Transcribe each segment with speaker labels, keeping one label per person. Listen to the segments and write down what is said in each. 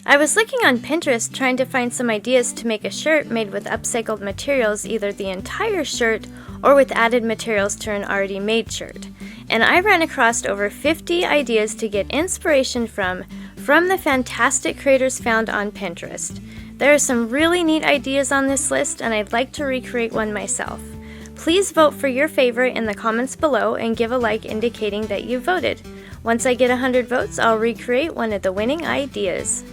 Speaker 1: I was looking on Pinterest trying to find some ideas to make a shirt made with upcycled materials, either the entire shirt or with added materials to an already made shirt. And I ran across over 50 ideas to get inspiration from the fantastic creators found on Pinterest. There are some really neat ideas on this list, and I'd like to recreate one myself. Please vote for your favorite in the comments below and give a like indicating that you voted. Once I get 100 votes, I'll recreate one of the winning ideas.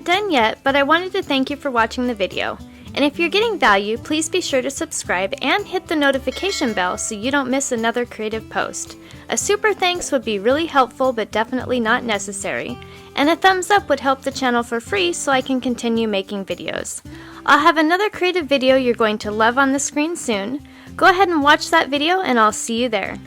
Speaker 1: done yet, but I wanted to thank you for watching the video. And if you're getting value, please be sure to subscribe and hit the notification bell so you don't miss another creative post. A super thanks would be really helpful but definitely not necessary. And a thumbs up would help the channel for free so I can continue making videos. I'll have another creative video you're going to love on the screen soon. Go ahead and watch that video and I'll see you there.